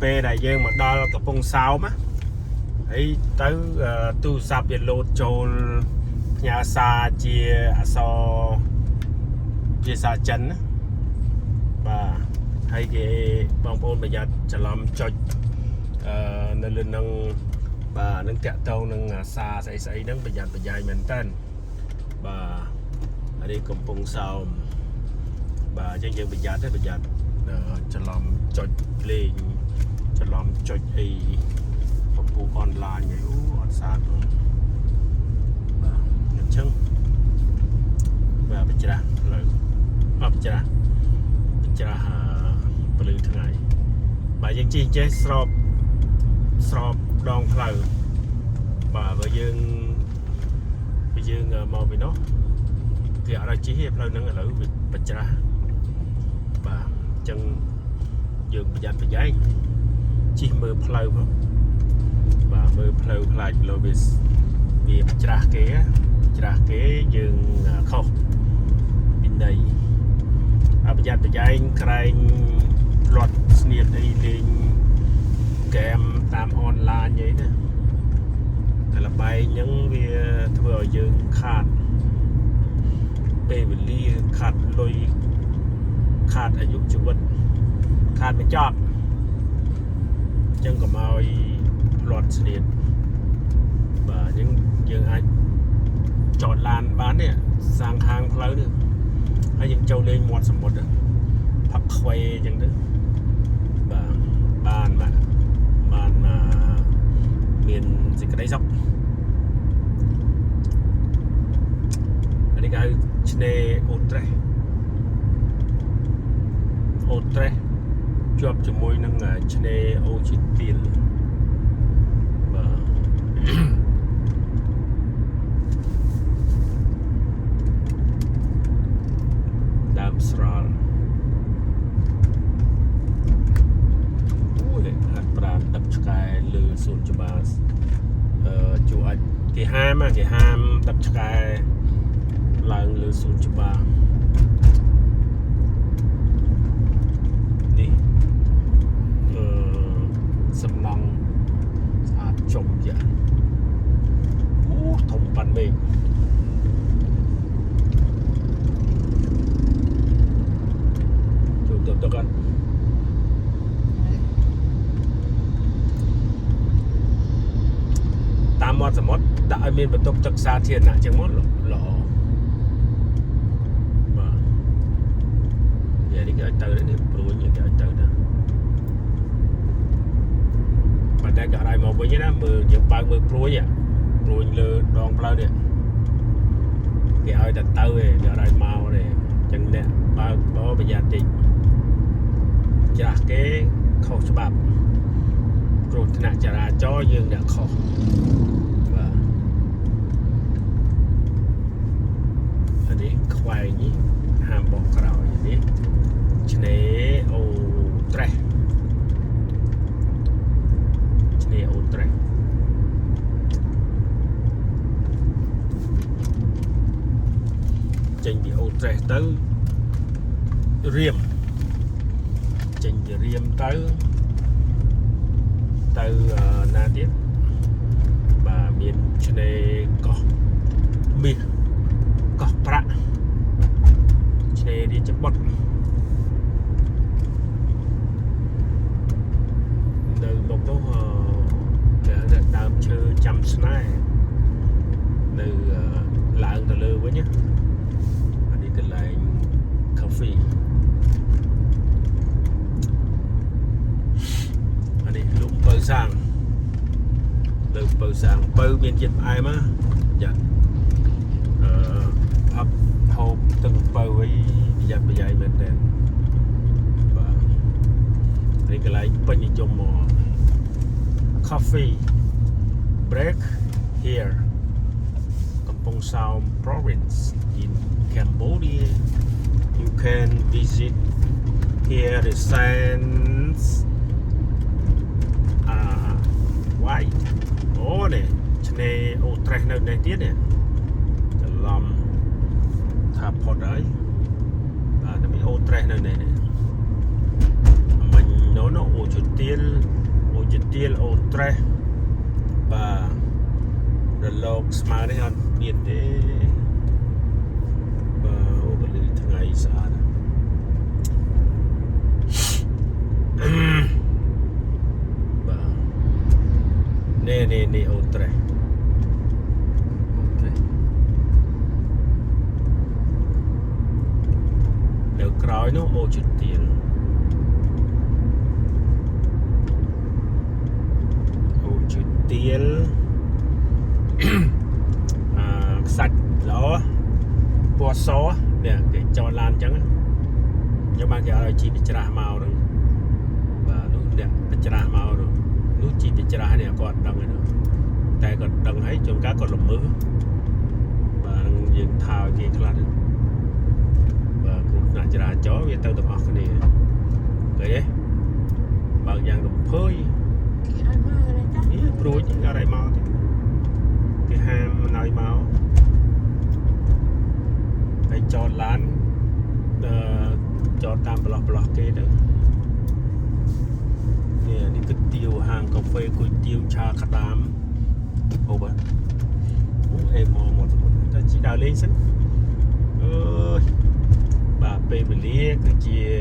ពេលដែលយើងមកដល់កំពង់សោមហើយទៅទូរស័ព្ទវាលោតចូលផ្ញើសារជាអក្សរភាសាចិនណាបាទហើយគេបងប្អូនប្រយ័ត្នច្រឡំចុចនៅលើនឹងបាទនឹងតាក់ទងនឹងសារស្អីហ្នឹងប្រយ័ត្នប្រយែងមែនតើបាទនេះកំពង់សោមបាទអញ្ចឹងយើងប្រយ័ត្នច្រឡំចុចលេងច្រឡំចុចអីពពុះអនឡាញអីអូអត់ស្អាតបងបាទអញ្ចឹងបាទបច្រាស់ផ្លូវអត់បច្រាស់ពលឺថ្ងៃបាទយើងជិះចេះស្របដងផ្លូវបាទបើយើងមកពីនោះគេអត់ឲ្យជិះទេផ្លូវហ្នឹងឥឡូវវាបច្រាស់បាទអញ្ចឹងយើងប្រយ័ត្នប្រយែងជិះមើលផ្លូវផងបាទមើលផ្លូវខ្លាចលោវាច្រាស់គេយើងខុសពីន័យប្រយ័ត្នប្រយែងក្រែងផ្លាត់ស្នៀតអីលេងហ្គេមតាមអនឡាញអីណាតែល្បែងហ្នឹងវាធ្វើឲ្យយើងខាតពេលវេលាខាតលុយខាតអាយុជីវិតខាតបញ្ចប់អញ្ចឹងកុំឲ្យផ្លាត់ស្នៀតបាទអញ្ចឹងយើងអាចចតឡានបាននេះសាងខាងផ្លូវនេះហើយយើងចូលលេងមាត់សមុទ្រផឹកខ្វេអញ្ចឹងទៅបាទបានមានសេចក្តីសុខអានេះគេហៅឆ្នេរអូត្រេសជាប់ជាមួយនឹងឆ្នេរអូឈីទៀលបាទដើមស្រល់អូយហាត់ប្រាណដឹកឆ្កែលើសួនច្បារជួអាចគេហាមដឹកឆ្កែឡើងលើសួនច្បារនេះសំឡងស្អាតចុំចាអូធំប៉ាន់មេឃចូលទៅកាន់តាមមាត់សមុទ្រដាក់ឲ្យមានបន្ទប់ទឹកសាធារណៈជាងមកល្អបាទនេះគេឲ្យទៅនេះព្រួយគេឲ្យទៅណាបាត់តែក៏ឲ្យមកវិញណាមើលយើងបើកមើលព្រួយលើដងផ្លូវនេះគេឲ្យតែទៅឯងគេអត់ឲ្យមកទេអញ្ចឹងអ្នកបើកប្រយ័ត្នតិចចាស់គេខុសច្បាប់គ្រោះថ្នាក់ចរាចរណ៍យើងអ្នកខុសបាទអានេះខ្វែងនេះហាមបោះក្រោយនេះឆ្នេរអូត្រេសចេញពីអូត្រេសទៅរៀមចេញពីរៀមទៅណាទៀតបាទមានឆ្នេរកោះមាសកោះប្រាក់ឆ្នេររាជបុត្រនៅមុខនោះគេដើមឈើចាំស្នេហ៍នៅឡើងទៅលើវិញណាអានេះកន្លែងកាហ្វេអានេះលំពៅសាំងលើពៅសាំងពៅមានជាតិផ្អែមចាអត់ហូបទឹកពៅអីប្រយ័ត្នប្រយែងមែនតើបាទនេះកន្លែងពេញនិយមមក Coffee break here Kampong Saum province in Cambodia you can visit here the sands white អូនេះឆ្នេរអូត្រេសនៅនេះទៀតនេះច្រឡំថាផុតហើយបាទតែមានអូត្រេសនៅនេះមិញនោះអូ chuột tiel ô tre và rồi lộc smart đấy anh biết thế và ô bự thằng ngày sao và nè ô tre nếu cõi nó ô chuột tiel tiel sạch lỗ bò xó để cho lan trắng nhưng mà cái chỉ bị chả màu rồi và nó để bị chả màu rồi nó chỉ bị chả này còn đằng này nữa tại còn đằng ấy trong cá còn lồng mỡ và dừng thao gì khác và cũng là chả chó vì tao tập học cái này cái đấy bằng dạng đồng phơi rồi ra đây mau cái ham nói mau cái cho lán cho tam block kia đó nè đi cái tiêu hàng cà phê cùi tiêu trà khát đám ô bận em một ta chỉ đào lên sẵn bà bê bê lia cái chia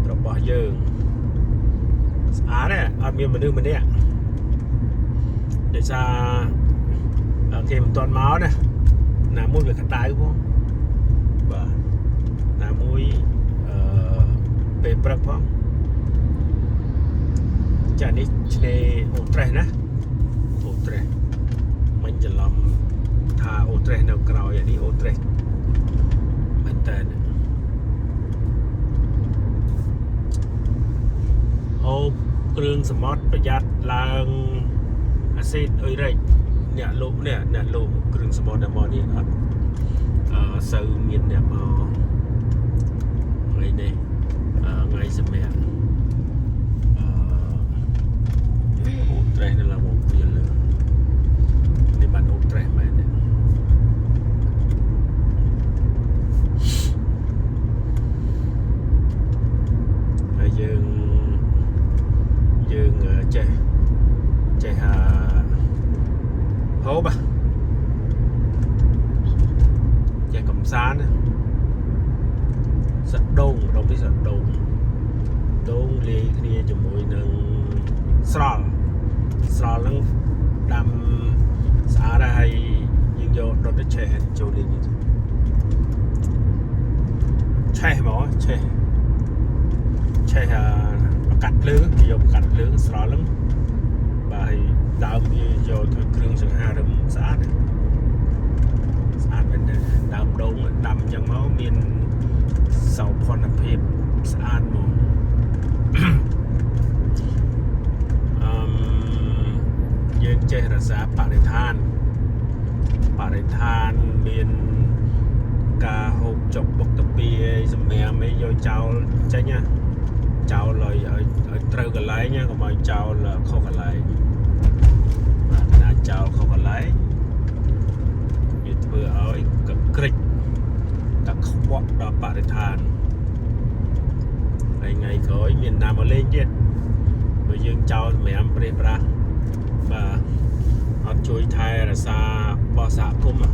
trọc bỏ giờ đấy ăn miếng mà đưa mình đấy ạ để ra khi mình toàn máu này là môi về khát đáy không và là môi về bậc không chả đi chơi ô tre nè ô tre mình chỉ làm thà ô tre nào cào vậy đi ô tre mình tên ô kêu smartประหยัดล้างอาเซียนđây nè lỗ kêu smart là món đi sâu miền đẹp màu ngày này ngày sớm mẹ ô tre này là một viên lửa nên bạn ô tre mà này dương chạy hà hố ba chạy cầm xa nữa sạch đông đi sạch đông lì kia cho mỗi nâng sral lắm đam xa ra hay nhưng do đốt đất chạy hết châu đi như thế chạy cắt lưỡng nhiều cắt lưỡng sral lắm và đào như do thôi kêu sự hà đầm xã này xã bên đây đầm đông đầm chẳng máu miền sầu con đập hiệp xã mồ dương chơi là xã bà đại than miền cà hộp chọc bọc tập bia dùm mẹ mấy vô chào chơi nha chào lời ở trâu cả lái nha còn mọi chào là không cả lái và chào không cả lái như vừa ở cực kịch ta không bỏ đó bà đại than ngày có miền Nam ở lên chứ bây giờ chào mẹ em bê ra và họ chui thay là xa bỏ xã cũng mà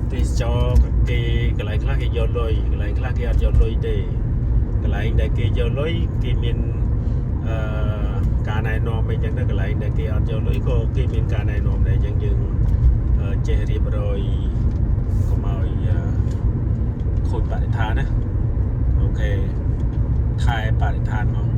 thì cho cái lại khác cái vô lôi cái lại khác cái vô lôi để cái lại để cái vô lôi cái miền cả này nó bây giờ cái lại để cái vô lôi có cái miền cả này nó để chẳng dừng chế riêng rồi có màu khôi bạn than á ok thay bạn than không